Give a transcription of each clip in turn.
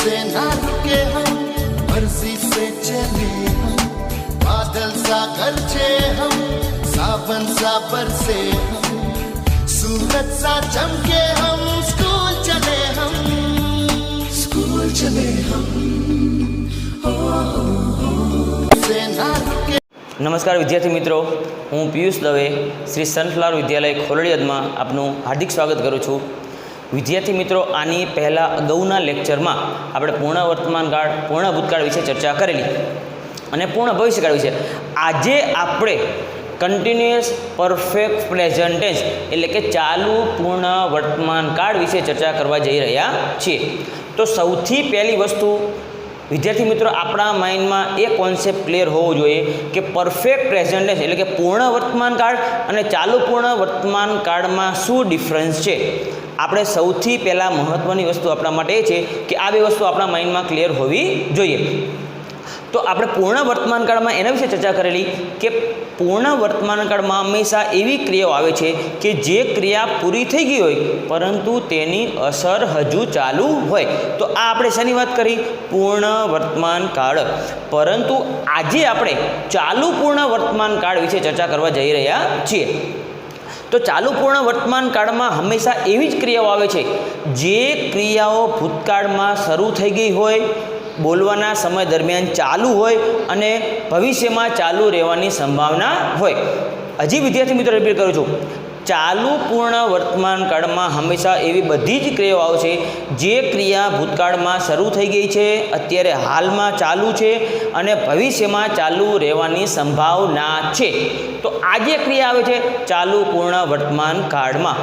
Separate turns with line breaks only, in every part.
से ना रुके हम, मर्जी से चले हम, बादल सा गरजे हम, सावन सा बरसे हम, सूरज सा चमके हम, स्कूल चले हम, स्कूल चले हम, से ना रुके।
નમસ્કાર વિદ્યાર્થી મિત્રો, હું પિયુષ દવે શ્રી સનફ્લાવર વિદ્યાલય ખોરડીયાદમાં આપનું હાર્દિક સ્વાગત કરું છું. વિદ્યાર્થી મિત્રો, આની પહેલાં અગાઉના લેક્ચરમાં આપણે પૂર્ણ વર્તમાનકાળ, પૂર્ણ ભૂતકાળ વિશે ચર્ચા કરેલી અને પૂર્ણ ભવિષ્યકાળ વિશે. આજે આપણે કન્ટિન્યુઅસ પરફેક્ટ પ્રેઝન્ટ ટેન્સ એટલે કે ચાલુ પૂર્ણ વર્તમાનકાળ વિશે ચર્ચા કરવા જઈ રહ્યા છીએ. તો સૌથી પહેલી વસ્તુ વિદ્યાર્થી મિત્રો, આપણા માઇન્ડમાં એ કોન્સેપ્ટ ક્લિયર હોવો જોઈએ કે પરફેક્ટ પ્રેઝન્ટ ટેન્સ એટલે કે પૂર્ણ વર્તમાનકાળ અને ચાલુ પૂર્ણ વર્તમાનકાળમાં શું ડિફરન્સ છે. આપણે સૌથી પહેલાં મહત્ત્વની વસ્તુ આપણા માટે એ છે કે આ બે વસ્તુ આપણા માઇન્ડમાં ક્લિયર હોવી જોઈએ. તો આપણે પૂર્ણ વર્તમાનકાળમાં એના વિશે ચર્ચા કરેલી કે પૂર્ણ વર્તમાનકાળમાં હંમેશા એવી ક્રિયાઓ આવે છે કે જે ક્રિયા પૂરી થઈ ગઈ હોય પરંતુ તેની અસર હજુ ચાલુ હોય. તો આ આપણે શેની વાત કરી? પૂર્ણ વર્તમાનકાળ. પરંતુ આજે આપણે ચાલુ પૂર્ણ વર્તમાનકાળ વિશે ચર્ચા કરવા જઈ રહ્યા છીએ. તો ચાલુ પૂર્ણ વર્તમાનકાળમાં હંમેશા એવી જ ક્રિયાઓ આવે છે જે ક્રિયાઓ ભૂતકાળમાં શરૂ થઈ ગઈ હોય, બોલવાના સમય દરમિયાન ચાલુ હોય અને ભવિષ્યમાં ચાલુ રહેવાની સંભાવના હોય. હજી વિદ્યાર્થી મિત્રો રિપીટ કરું છું, ચાલુ પૂર્ણ વર્તમાનકાળમાં હંમેશા એવી બધી જ ક્રિયાઓ આવશે જે ક્રિયા ભૂતકાળમાં શરૂ થઈ ગઈ છે, અત્યારે હાલમાં ચાલુ છે અને ભવિષ્યમાં ચાલુ રહેવાની સંભાવના છે. તો આ જે ક્રિયા આવે છે ચાલુ પૂર્ણ વર્તમાનકાળમાં.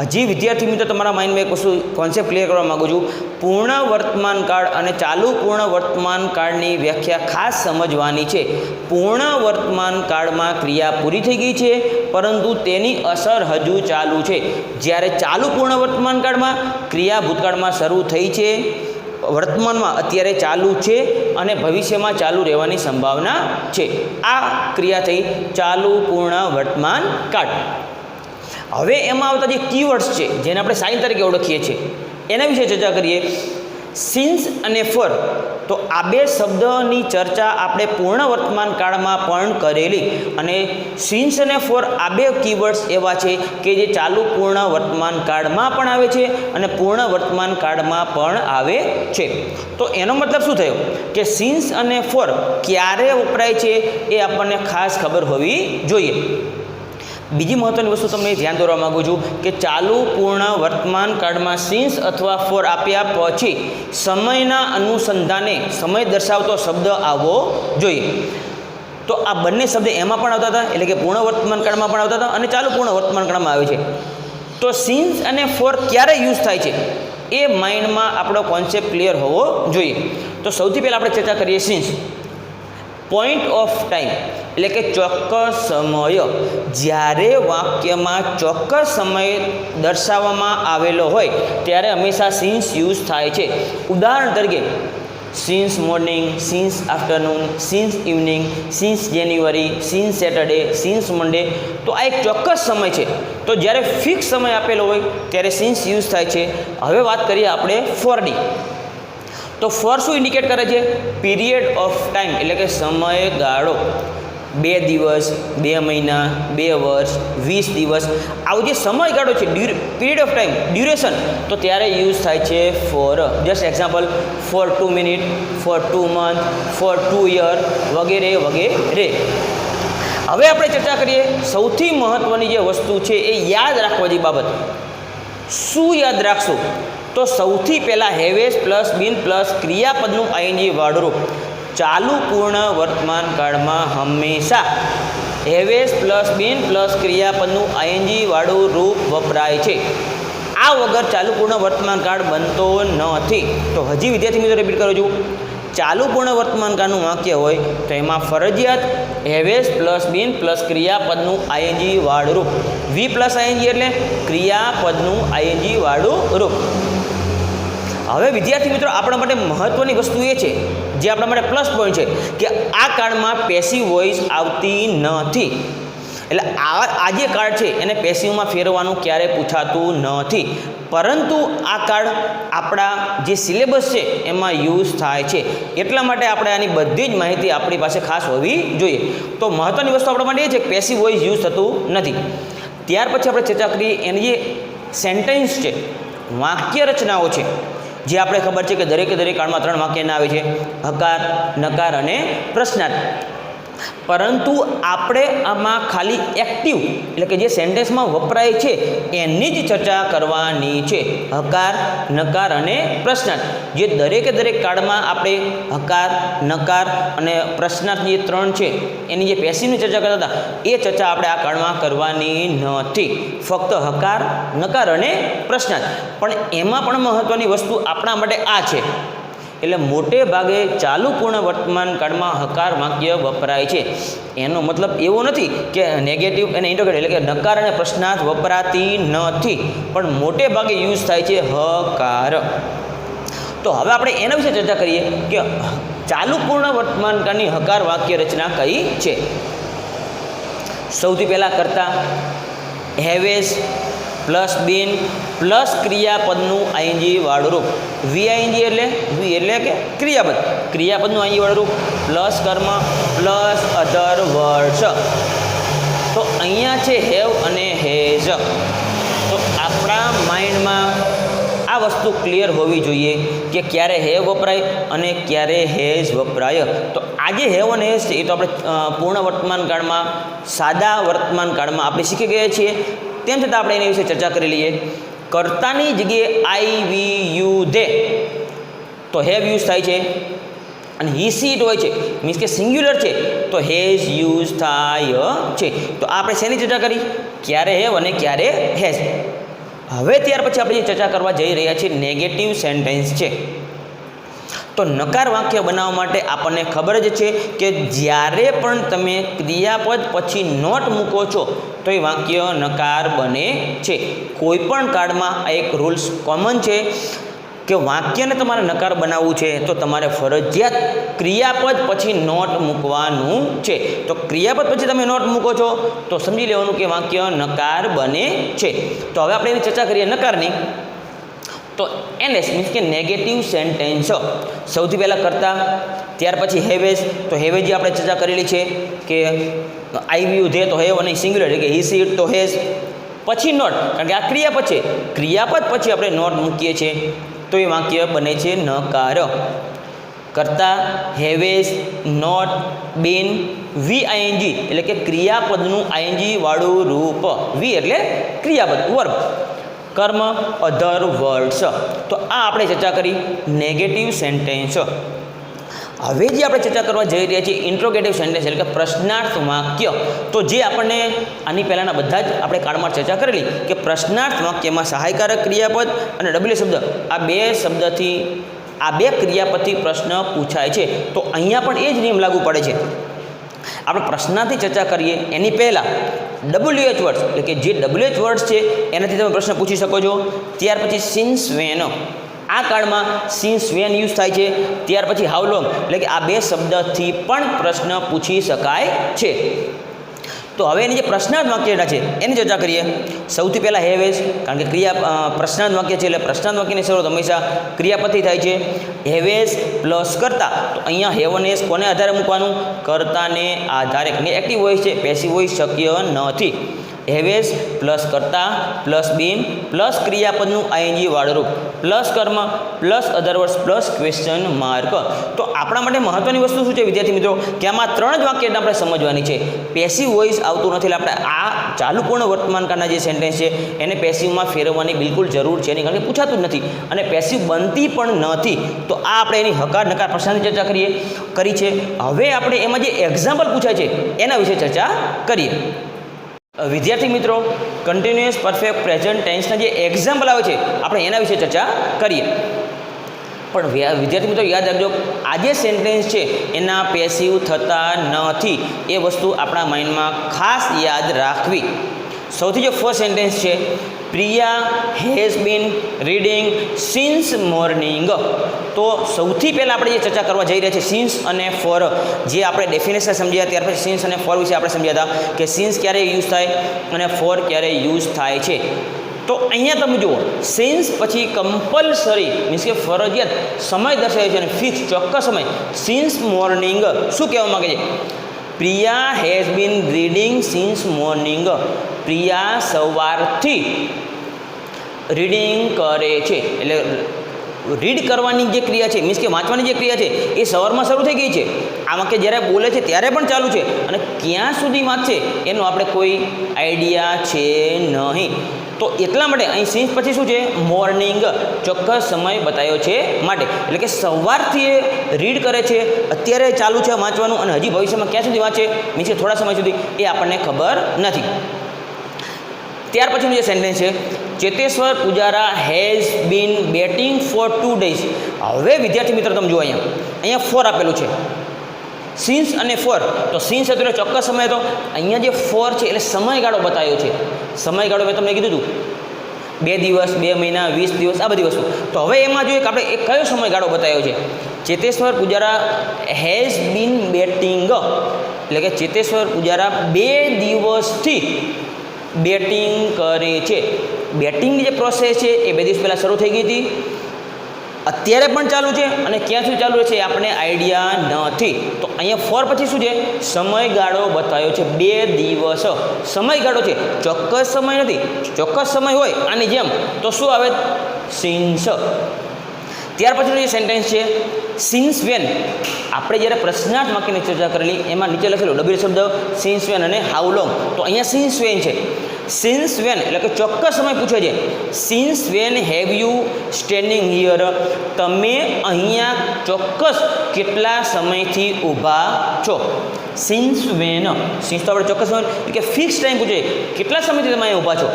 હજી વિદ્યાર્થી મિત્રો તમારા માઇન્ડમાં એક વસ્તુ કોન્સેપ્ટ ક્લિયર કરવા માગું છું. પૂર્ણ વર્તમાનકાળ અને ચાલુ પૂર્ણ વર્તમાનકાળની વ્યાખ્યા ખાસ સમજવાની છે. પૂર્ણ વર્તમાનકાળમાં ક્રિયા પૂરી થઈ ગઈ છે પરંતુ તેની અસર હજુ ચાલુ છે. જ્યારે ચાલુ પૂર્ણ વર્તમાનકાળમાં ક્રિયા ભૂતકાળમાં શરૂ થઈ છે, વર્તમાનમાં અત્યારે ચાલુ છે અને ભવિષ્યમાં ચાલુ રહેવાની સંભાવના છે. આ ક્રિયા થઈ ચાલુ પૂર્ણ વર્તમાનકાળ. હવે એમાં આવતા જે કીવર્ડ્સ છે જેને આપણે સાઇન તરીકે ઓળખીએ છીએ એના વિશે ચર્ચા કરીએ. સિન્સ અને ફોર. તો આ બે શબ્દની ચર્ચા આપણે પૂર્ણ વર્તમાનકાળમાં પણ કરેલી અને સિન્સ અને ફોર આ બે કીવર્ડ્સ એવા છે કે જે ચાલુ પૂર્ણ વર્તમાનકાળમાં પણ આવે છે અને પૂર્ણ વર્તમાનકાળમાં પણ આવે છે. તો એનો મતલબ શું થયો કે સિન્સ અને ફોર ક્યારે વપરાય છે એ આપણને ખાસ ખબર હોવી જોઈએ. બીજી મહત્ત્વની વસ્તુ તમને ધ્યાન દોરવા માગું છું કે ચાલુ પૂર્ણ વર્તમાનકાળમાં સિન્સ અથવા ફોર આપ્યા પછી સમયના અનુસંધાને સમય દર્શાવતો શબ્દ આવવો જોઈએ. તો આ બંને શબ્દ એમાં પણ આવતા હતા, એટલે કે પૂર્ણ વર્તમાનકાળમાં પણ આવતા હતા અને ચાલુ પૂર્ણ વર્તમાનકાળમાં આવે છે. તો સિન્સ અને ફોર ક્યારે યુઝ થાય છે એ માઇન્ડમાં આપણો કોન્સેપ્ટ ક્લિયર હોવો જોઈએ. તો સૌથી પહેલાં આપણે ચર્ચા કરીએ સિન્સ. પોઈન્ટ ઓફ ટાઈમ એટલે કે ચોક્કસ સમય. જ્યારે વાક્યમાં ચોક્કસ સમય દર્શાવવામાં આવેલો હોય ત્યારે હંમેશા સિન્સ યુઝ થાય છે. ઉદાહરણ તરીકે since morning, since afternoon, since evening, since January, since Saturday, since Monday. તો આ એક ચોક્કસ સમય છે. તો જ્યારે ફિક્સ સમય આપેલો હોય ત્યારે સિન્સ યુઝ થાય છે. હવે વાત કરીએ આપણે ફોરની. તો ફોર શું ઇન્ડિકેટ કરે છે? પીરિયડ ઓફ ટાઈમ એટલે કે સમયગાળો. 2 દિવસ, 2 મહિના, 2 વર્ષ, 20 દિવસ, આવો જે સમયગાળો છે પીરિયડ ઓફ ટાઈમ, ડ્યુરેશન, તો ત્યારે યુઝ થાય છે for. Just example, for 2 minute, for 2 month, for 2 year વગેરે વગેરે. હવે આપણે ચર્ચા કરીએ સૌથી મહત્ત્વની જે વસ્તુ છે એ યાદ રાખવાની બાબત. શું યાદ રાખશું? તો સૌથી પહેલાં હેવેસ પ્લસ બીન પ્લસ ક્રિયાપદનું આઈએનજી વાળું રૂપ. ચાલુ પૂર્ણ વર્તમાનકાળમાં હંમેશા હેવેસ પ્લસ બીન પ્લસ ક્રિયાપદનું આઈએનજી વાળું રૂપ વપરાય છે. આ વગર ચાલુ પૂર્ણ વર્તમાનકાળ બનતો નથી. તો હજી વિદ્યાર્થી મિત્રો રિપીટ કરું છું, ચાલુ પૂર્ણ વર્તમાનકાળનું વાક્ય હોય તો એમાં ફરજિયાત હેવેસ પ્લસ બીન પ્લસ ક્રિયાપદનું આઈએનજી વાળું રૂપ. વી પ્લસ આઈએનજી એટલે ક્રિયાપદનું આઈએનજી વાળું રૂપ. હવે વિદ્યાર્થી મિત્રો આપણા માટે મહત્ત્વની વસ્તુ એ છે જે આપણા માટે પ્લસ પોઈન્ટ છે કે આ કાળમાં પેસિવ વોઇસ આવતી નથી. એટલે આ જે કાર્ડ છે એને પેસિવમાં ફેરવવાનું ક્યારેય પૂછાતું નથી, પરંતુ આ કાર્ડ આપણા જે સિલેબસ છે એમાં યુઝ થાય છે, એટલા માટે આપણે આની બધી જ માહિતી આપણી પાસે ખાસ હોવી જોઈએ. તો મહત્ત્વની વસ્તુ આપણા માટે એ છે કે પેસિવ વોઇસ યુઝ થતું નથી. ત્યાર પછી આપણે ચર્ચા કરીએ એની જે સેન્ટેન્સ છે, વાક્ય રચનાઓ છે, જે આપણે ખબર છે કે દરેક કાળમાં 3 વાક્યના આવે છે, હકાર, નકાર અને પ્રશ્નાર્થ. પરંતુ આપણે આમાં ખાલી એક્ટિવ એટલે કે જે સેન્ટેન્સમાં વપરાય છે એની જ ચર્ચા કરવાની છે, હકાર, નકાર અને પ્રશ્નાર્થ. જે દરેક કાળમાં આપણે હકાર, નકાર અને પ્રશ્નાર્થ જે 3 છે એની જે પેસિવની ચર્ચા કરતા હતા એ ચર્ચા આપણે આ કાળમાં કરવાની નથી, ફક્ત હકાર, નકાર અને પ્રશ્નાર્થ. પણ એમાં પણ મહત્ત્વની વસ્તુ આપણા માટે આ છે, એટલે મોટે ભાગે ચાલુ પૂર્ણ વર્તમાન કાળમાં હકાર વાક્ય વપરાય છે. એનો મતલબ એવો નથી કે નેગેટિવ અને ઇન્ટરોગેટિવ એટલે કે નકાર અને પ્રશ્નાર્થ વપરાતી નથી, પણ મોટે ભાગે યુઝ થાય છે હકાર. તો હવે આપણે એના વિશે ચર્ચા કરીએ કે ચાલુ પૂર્ણ વર્તમાન કાળની હકાર વાક્ય રચના કઈ છે. સૌથી પહેલાં કરતા, હેવેઝ પ્લસ બીન પ્લસ ક્રિયાપદનું આઈએનજી વાળું રૂપ, વીઆઈએનજી એટલે કે ક્રિયાપદનું આઈએનજી વાળું રૂપ પ્લસ કર્મ પ્લસ અધર વર્ડ્સ. તો અહીંયા છે હેવ અને હેઝ. તો આપણા માઇન્ડમાં આ વસ્તુ ક્લિયર હોવી જોઈએ કે ક્યારે હેવ વપરાય અને ક્યારે હેઝ વપરાય. તો આજે હેવ અને હેઝ છે એ તો આપણે પૂર્ણ વર્તમાન કાળમાં, સાદા વર્તમાન કાળમાં આપણે શીખી ગયા છીએ. તેમ છતાં આપણે એના વિશે ચર્ચા કરી લઈએ. કર્તાની જગ્યાએ આઈ, વી, યુ, ધે તો હેવ યુઝ થાય છે, અને હી, સી, ઇટ હોય છે, મીન્સ કે સિંગ્યુલર છે તો હેઝ યુઝ થાય છે. તો આપણે શેની ચર્ચા કરી? ક્યારે હેવ અને ક્યારે હેઝ. હવે ત્યાર પછી આપણે જે ચર્ચા કરવા જઈ રહ્યા છીએ નેગેટિવ સેન્ટેન્સ છે. તો નકાર વાક્ય બનાવવા માટે આપણને ખબર જ છે કે જ્યારે પણ તમે ક્રિયાપદ પછી નોટ મૂકો છો તો એ વાક્ય નકાર બને છે. કોઈ પણ કાળમાં આ એક રૂલ્સ કોમન છે કે વાક્યને તમારે નકાર બનાવવું છે તો તમારે ફરજિયાત ક્રિયાપદ પછી નોટ મૂકવાનું છે. તો ક્રિયાપદ પછી તમે નોટ મૂકો છો તો સમજી લેવાનું કે વાક્ય નકાર બને છે. તો હવે આપણે એની ચર્ચા કરીએ નકારની. તો એનએસ મીન્સ કે નેગેટિવ સેન્ટેન્સ. સૌથી પહેલાં કરતા, ત્યાર પછી હેવેઝ. તો હેવેઝ આપણે ચર્ચા કરેલી છે કે આઈ, વી, યુ, ધે તો હેવ અને સિંગ્યુલર એટલે કે હી, સી, ઇટ તો હેઝ. પછી નોટ, કારણ કે આ ક્રિયાપદ છે, ક્રિયાપદ પછી આપણે નોટ મૂકીએ છીએ તો એ વાક્ય બને છે નકાર. કરતા, હેવેઝ, નોટ, બીન, વીઆઈએનજી એટલે કે ક્રિયાપદનું આઈએનજી વાળું રૂપ, વી એટલે ક્રિયાપદ વર્બ, કર્મ, અધર વર્ડ્સ. તો આ આપણે ચર્ચા કરી નેગેટિવ સેન્ટેન્સ. હવે જે આપણે ચર્ચા કરવા જઈ રહ્યા છીએ ઇન્ટ્રોગેટિવ સેન્ટેન્સ એટલે કે પ્રશ્નાર્થ વાક્ય. તો જે આપણને આની પહેલાંના બધા જ આપણે કાળમાં ચર્ચા કરેલી કે પ્રશ્નાર્થ વાક્યમાં સહાયકારક ક્રિયાપદ અને ડબલ્યુ શબ્દ આ બે ક્રિયાપદથી પ્રશ્ન પૂછાય છે. તો અહીંયા પણ એ જ નિયમ લાગુ પડે છે. આપણે પ્રશ્નાર્થની ચર્ચા કરીએ એની પહેલાં WH વર્ડ્સ એટલે કે જે WH વર્ડ્સ છે એનાથી તમે પ્રશ્ન પૂછી શકો છો. ત્યાર પછી સિન્સ વેન, આ કાળમાં સિન્સ વેન યુઝ થાય છે. ત્યાર પછી હાઉ લોંગ એટલે કે આ બે શબ્દથી પણ પ્રશ્ન પૂછી શકાય છે. તો હવે એની જે પ્રશ્નાર્થ વાક્યના છે એની ચર્ચા કરીએ. સૌથી પહેલાં હેવેઝ, કારણ કે પ્રશ્નાર્થ વાક્ય છે એટલે પ્રશ્નાર્થ વાક્યની શરૂઆત હંમેશા ક્રિયાપદથી થાય છે. હેવેઝ પ્લસ કરતા, તો અહીંયા હેવ અને હેઝ કોને આધારે મૂકવાનું? કર્તાને આધારે, કારણ કે એક્ટિવ વોઇસ છે, પેસિવ વોઇસ શક્ય નથી. હેવેઝ પ્લસ કરતા પ્લસ બીન પ્લસ ક્રિયાપદનું આઈએનજી વાળરૂપ પ્લસ કર્મ plus other words plus question mark. તો આપણા માટે મહત્ત્વની વસ્તુ શું છે વિદ્યાર્થી મિત્રો કે આમાં 3 જ વાક્ય આપણે સમજવાની છે. પેસિવ વોઇસ આવતું નથી એટલે આપણે આ ચાલુ પૂર્ણ વર્તમાનકાળના જે સેન્ટેન્સ છે એને પેસિવમાં ફેરવવાની બિલકુલ જરૂર છે નહીં, કારણ કે પૂછાતું જ નથી અને પેસિવ બનતી પણ નથી. તો આ આપણે એની હકાર નકાર પ્રશ્નની ચર્ચા કરી છે. હવે આપણે એમાં જે એક્ઝામ્પલ પૂછાય છે એના વિશે ચર્ચા કરીએ. વિદ્યાર્થી મિત્રો, કન્ટિન્યુઅસ પરફેક્ટ પ્રેઝન્ટ ટેન્સના જે એક્ઝામ્પલ આવે છે આપણે એના વિશે ચર્ચા કરીએ. પણ વિદ્યાર્થી મિત્રો યાદ રાખજો, આ જે સેન્ટેન્સ છે એના પેસિવ થતા નથી, એ વસ્તુ આપણા માઇન્ડમાં ખાસ યાદ રાખવી. સૌથી જે ફર્સ્ટ સેન્ટેન્સ છે Priya has been reading since morning. તો સૌથી પહેલાં આપણે જે ચર્ચા કરવા જઈ રહ્યા છીએ સિન્સ અને ફોર, જે આપણે ડેફિનેશન સમજ્યા ત્યાર પછી સિન્સ અને ફોર વિશે આપણે સમજ્યા હતા કે સિન્સ ક્યારે યુઝ થાય અને ફોર ક્યારે યુઝ થાય છે. તો અહીંયા તમે જુઓ સિન્સ પછી કમ્પલસરી મીન્સ કે ફરજિયાત સમય દર્શાવે છે અને ફિક્સ ચોક્કસ સમય. સિન્સ મોર્નિંગ શું કહેવા માગે છે? Priya has been reading since morning. Priya સવારથી રીડિંગ કરે છે, એટલે રીડ કરવાની જે ક્રિયા છે મીન્સ કે વાંચવાની જે ક્રિયા છે એ સવારમાં શરૂ થઈ ગઈ છે. આમાં કે જ્યારે બોલે છે ત્યારે પણ ચાલુ છે અને ક્યાં સુધી વાંચશે એનો આપણે કોઈ આઈડિયા છે નહીં. તો એટલા માટે અહીં સિન્સ પછી શું છે? મોર્નિંગ, ચોક્કસ સમય બતાવ્યો છે માટે. એટલે કે સવારથી એ રીડ કરે છે, અત્યારે ચાલુ છે વાંચવાનું અને હજી ભવિષ્યમાં ક્યાં સુધી વાંચે મીન્સ કે થોડા સમય સુધી એ આપણને ખબર નથી. ત્યાર પછીનું જે સેન્ટેન્સ છે, Cheteshwar Pujara has been batting for 2 days. હવે વિદ્યાર્થી મિત્રો તમે જુઓ અહીંયા ફોર આપેલું છે, સિન્સ અને ફોર. તો સિન્સ હતો એટલે ચોક્કસ સમય હતો, અહીંયા જે ફોર છે એટલે સમયગાળો બતાવ્યો છે. સમયગાળો મેં તમને કીધું હતું 2 દિવસ, 2 મહિના, 20 દિવસ, આ બધી વસ્તુ. તો હવે એમાં જોઈએ કે આપણે એ કયો સમયગાળો બતાવ્યો છે. Cheteshwar Pujara has been batting, એટલે કે ચેતેશ્વર પૂજારા 2 દિવસથી બેટિંગ કરે છે. બેટિંગની જે પ્રોસેસ છે એ 2 દિવસ પહેલાં શરૂ થઈ ગઈ હતી, અત્યારે પણ ચાલુ છે અને ક્યાં સુધી ચાલુ છે એ આપણને આઈડિયા નથી. તો અહીંયા ફોર પછી શું છે? સમયગાળો બતાવ્યો છે, 2 દિવસ સમયગાળો છે, ચોક્કસ સમય નથી. ચોક્કસ સમય હોય આની જેમ તો શું આવે? સિન્સ. ત્યાર પછીનો જે સેન્ટેન્સ છે સિન્સ વેન, આપણે જ્યારે પ્રશ્નાર્થ વાક્યની ચર્ચા કરેલી એમાં નીચે લખેલું ડબલ શબ્દ સિન્સ વેન અને હાઉ લોંગ. તો અહીંયા સિન્સ વેન છે. સિન્સ વેન એટલે કે ચોક્કસ સમય પૂછે છે. Since when have you standing here, તમે અહીંયા ચોક્કસ કેટલા સમયથી ઊભા છો. સિન્સ વેન, સિન્સ તો આપણે ચોક્કસ સમય એટલે કે ફિક્સ ટાઈમ પૂછે, કેટલા સમયથી તમે અહીંયા ઊભા છો.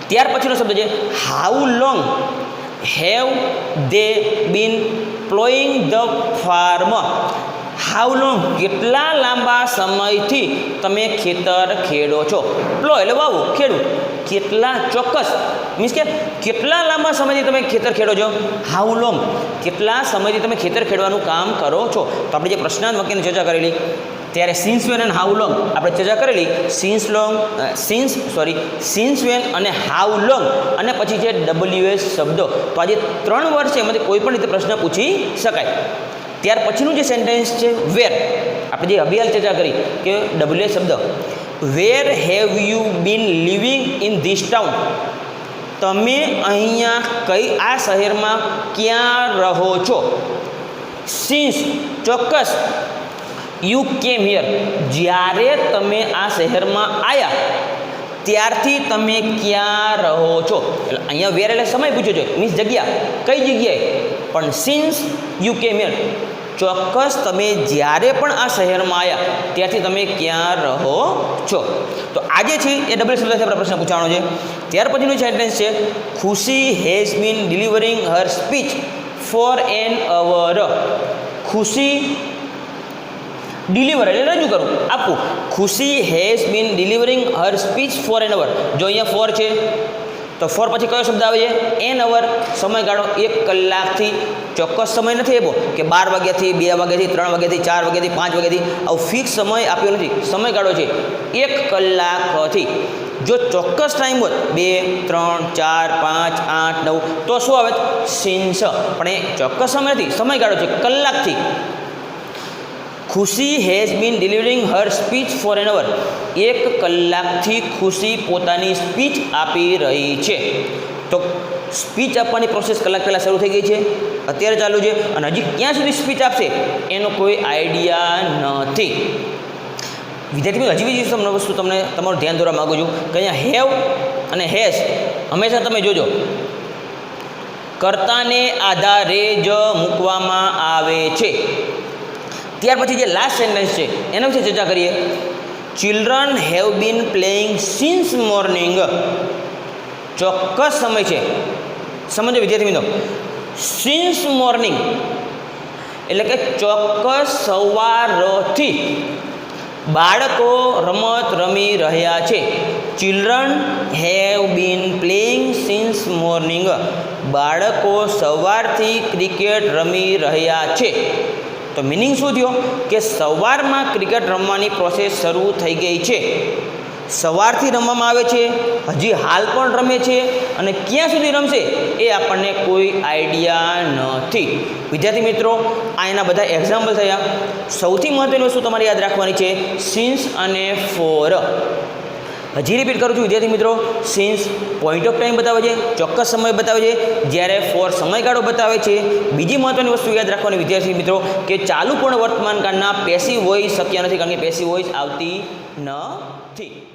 ત્યાર પછીનો શબ્દ છે how long have they been ploughing the farm. How long કેટલા લાંબા સમયથી તમે ખેતર ખેડો છો. પ્લો એટલે વાવું, ખેડવું. કેટલા ચોક્કસ મીન્સ કે કેટલા લાંબા સમયથી તમે ખેતર ખેડો છો. હાઉ લોંગ કેટલા સમયથી તમે ખેતર ખેડવાનું કામ કરો છો. તો આપણે જે પ્રશ્નાર્થ વાક્યની ચર્ચા કરેલી ત્યારે સિન્સ વેન અને હાઉ લોંગ આપણે ચર્ચા કરેલી. સિન્સ વેન અને હાઉ લોંગ અને પછી છે WS શબ્દો. તો આજે 3 વર્ષ છે એમાંથી કોઈ પણ રીતે પ્રશ્ન પૂછી શકાય. ત્યાર પછીનું જે સેન્ટેન્સ છે વેર, આપણે જે અભિયાલ ચર્ચા કરી કે WS શબ્દ. Where have you been living in this town, તમે અહીંયા આ શહેરમાં ક્યાં રહો છો. સિન્સ ચોક્કસ, યુ કેમ હિયર જ્યારે તમે આ શહેરમાં આવ્યા ત્યારથી તમે ક્યાં રહો છો. એટલે અહીંયા વેર એટલે સમય પૂછ્યો છે મીન્સ જગ્યા, કઈ જગ્યાએ. પણ સિન્સ યુ કેમ હિયર ચોક્કસ તમે જ્યારે પણ આ શહેરમાં આવ્યા ત્યારથી તમે ક્યાં રહો છો. તો આજે છે એ ડબલ શબ્દથી આપણે પ્રશ્ન પૂછવાનો છે. ત્યાર પછીનું સેન્ટેન્સ છે Khushi has been delivering her speech for an hour. Khushi deliver એટલે રજૂ કરવું, આપવું. Khushi has been delivering her speech for an hour. જો અહીંયા ફોર છે તો ફોર પછી કયો શબ્દ આવે છે? એન અવર, સમયગાળો 1 કલાકથી. ચોક્કસ સમય નથી આપ્યો કે 12 વાગ્યાથી 2 વાગ્યાથી 3 વાગ્યાથી 4 વાગ્યાથી 5 વાગ્યાથી, આવું ફિક્સ સમય આપ્યો નથી. સમયગાળો છે 1 કલાકથી. જો ચોક્કસ ટાઈમ હોત 2, 3, 4, 5, 8, 9 તો શું આવે? સિન્સ. પણ એ ચોક્કસ સમય નથી, સમયગાળો છે કલાકથી. Khushi has been delivering her speech for an hour. 1 કલાકથી ખુશી પોતાની સ્પીચ આપી રહી છે. તો સ્પીચ આપવાની પ્રોસેસ કલાક પહેલાં શરૂ થઈ ગઈ છે, અત્યારે ચાલુ છે અને હજી ક્યાં સુધી સ્પીચ આપશે એનો કોઈ આઈડિયા નથી. વિદ્યાર્થી મિત્રો હજી બીજી વસ્તુ તમને તમારું ધ્યાન દોરવા માગું છું કે અહીંયા હેવ અને હેઝ હંમેશા તમે જોજો કર્તાને આધારે જ મૂકવામાં આવે છે. ત્યાર પછી જે લાસ્ટ સેન્ટેન્સ છે એના વિશે ચર્ચા કરીએ. Children have been playing since morning. ચોક્કસ સમય છે, સમજો વિદ્યાર્થી મિત્રો. સિન્સ મોર્નિંગ એટલે કે ચોક્કસ સવારથી બાળકો રમત રમી રહ્યા છે. Children have been playing since morning. બાળકો સવારથી ક્રિકેટ રમી રહ્યા છે. તો મિનિંગ શું થયો કે સવારમાં ક્રિકેટ રમવાની પ્રોસેસ શરૂ થઈ ગઈ છે. સવારથી રમવામાં આવે છે, હજી હાલ પણ રમે છે, અને ક્યાં સુધી રમશે એ આપણને કોઈ આઈડિયા નથી. વિદ્યાર્થી મિત્રો, આ એના બધા એક્ઝામ્પલ થયા. સૌથી મહત્ત્વની વસ્તુ તમારે યાદ રાખવાની છે સિન્સ અને ફોર. હજી રિપીટ કરું છું વિદ્યાર્થી મિત્રો, સિન્સ પોઈન્ટ ઓફ ટાઈમ બતાવે છે, ચોક્કસ સમય બતાવે છે, જ્યારે ફોર સમયગાળો બતાવે છે. બીજી મહત્ત્વની વસ્તુ યાદ રાખવાની વિદ્યાર્થી મિત્રો કે ચાલુ પણ વર્તમાન કાળના પેસિવ વોઇસ શક્ય નથી, કારણ કે પેસિવ વોઇસ આવતી નથી.